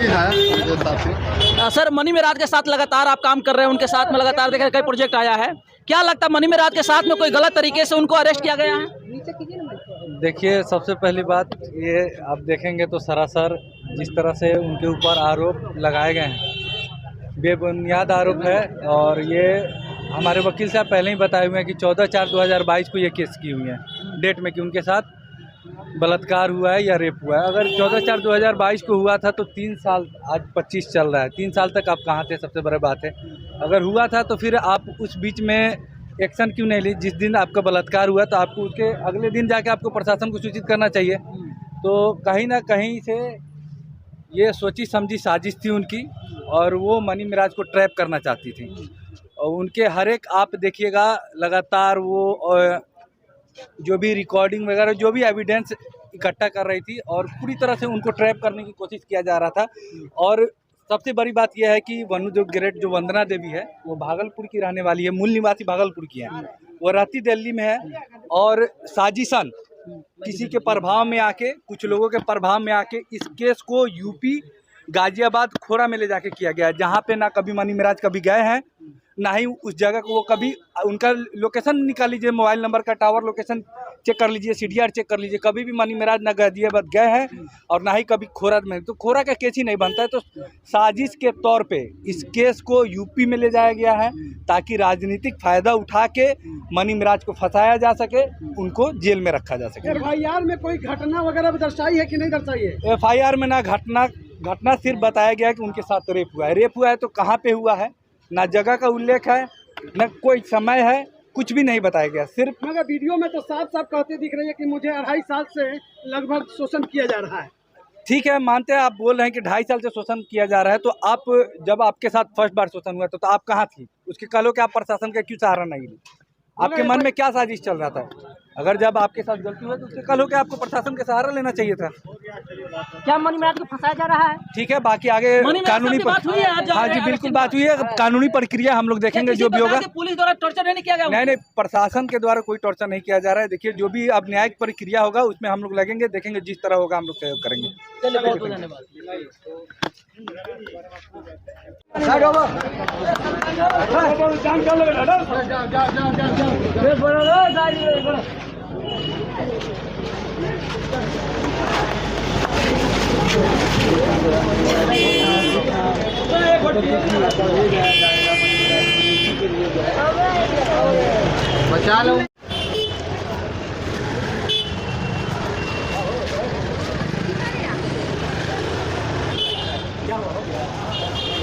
भी है मेरे हिसाब से। सर मनी मेराज के साथ लगातार आप काम कर रहे हैं, उनके साथ में लगातार देखें कई प्रोजेक्ट आया है, क्या लगता है मनी मेराज के साथ में कोई गलत तरीके से उनको अरेस्ट किया गया है? देखिए, सबसे पहली बात ये आप देखेंगे तो सरासर जिस तरह से उनके ऊपर आरोप लगाए गए हैं बेबुनियाद आरोप है। और ये हमारे वकील साहब पहले ही बताए हुए हैं कि 14/4/2022 को ये केस की हुई है डेट में कि उनके साथ बलात्कार हुआ है या रेप हुआ है। अगर 14/4/2022 को हुआ था तो 3 साल, आज 25 चल रहा है, 3 साल तक आप कहाँ थे? सबसे बड़ी बात है, अगर हुआ था तो फिर आप उस बीच में एक्शन क्यों नहीं ली? जिस दिन आपका बलात्कार हुआ तो आपको उसके अगले दिन जाके आपको प्रशासन को सूचित करना चाहिए। तो कहीं ना कहीं से ये सोची समझी साजिश थी उनकी, और वो मनी मेराज को ट्रैप करना चाहती थी। और उनके हर एक आप देखिएगा लगातार वो जो भी रिकॉर्डिंग वगैरह जो भी एविडेंस इकट्ठा कर रही थी और पूरी तरह से उनको ट्रैप करने की कोशिश किया जा रहा था। और सबसे बड़ी बात यह है कि वनुदेव ग्रेट जो वंदना देवी है वो भागलपुर की रहने वाली है, मूल निवासी भागलपुर की है, वो रहती दिल्ली में है। और साजिशन किसी के प्रभाव में आके, कुछ लोगों के प्रभाव में आके इस केस को यूपी गाजियाबाद खोरा में ले जाके किया गया है, जहाँ पे ना कभी मनी मेराज कभी गए हैं, ना ही उस जगह को वो कभी, उनका लोकेशन निकाल लीजिए, मोबाइल नंबर का टावर लोकेशन चेक कर लीजिए, CDR चेक कर लीजिए, कभी भी मनी मेराज ना गाजियाबाद गए हैं और ना ही कभी खोरा में। तो खोरा का केस ही नहीं बनता है। तो साजिश के तौर पे इस केस को यूपी में ले जाया गया है ताकि राजनीतिक फायदा उठा के मनी मेराज को फंसाया जा सके, उनको जेल में रखा जा सके। FIR में कोई घटना वगैरह दर्शाई है कि नहीं दर्शाई है? FIR में ना घटना सिर्फ बताया गया है कि उनके साथ रेप हुआ है। रेप हुआ है तो कहाँ पे हुआ है, ना जगह का उल्लेख है, ना कोई समय है, कुछ भी नहीं बताया गया। सिर्फ मगर वीडियो में तो साफ साफ कहते दिख रही है कि मुझे 2.5 साल से लगभग शोषण किया जा रहा है। ठीक है, मानते हैं, आप बोल रहे हैं कि 2.5 साल से शोषण किया जा रहा है, तो आप जब आपके साथ फर्स्ट बार शोषण हुआ तो आप कहाँ थी? उसके कहो कि आप प्रशासन का क्यों सहारा नहीं ली? आपके मन में क्या साजिश चल रहा था? अगर जब आपके साथ गलती हुआ तो उसके कहो कि आपको प्रशासन का सहारा लेना चाहिए था। क्या मनी मेराज को फंसाया जा रहा है? ठीक है, बाकी आगे कानूनी बात हुई है आज? हाँ जी, बिल्कुल बात हुई है। कानूनी प्रक्रिया हम लोग देखेंगे जो भी होगा। पुलिस द्वारा टॉर्चर नहीं किया गया? नहीं, प्रशासन के द्वारा कोई टॉर्चर नहीं किया जा रहा है। देखिए, जो भी अब न्यायिक प्रक्रिया होगा उसमें हम लोग लगेंगे, देखेंगे, जिस तरह होगा हम लोग सहयोग करेंगे। चलिए, बहुत बहुत धन्यवाद। बचा लो। क्या हुआ?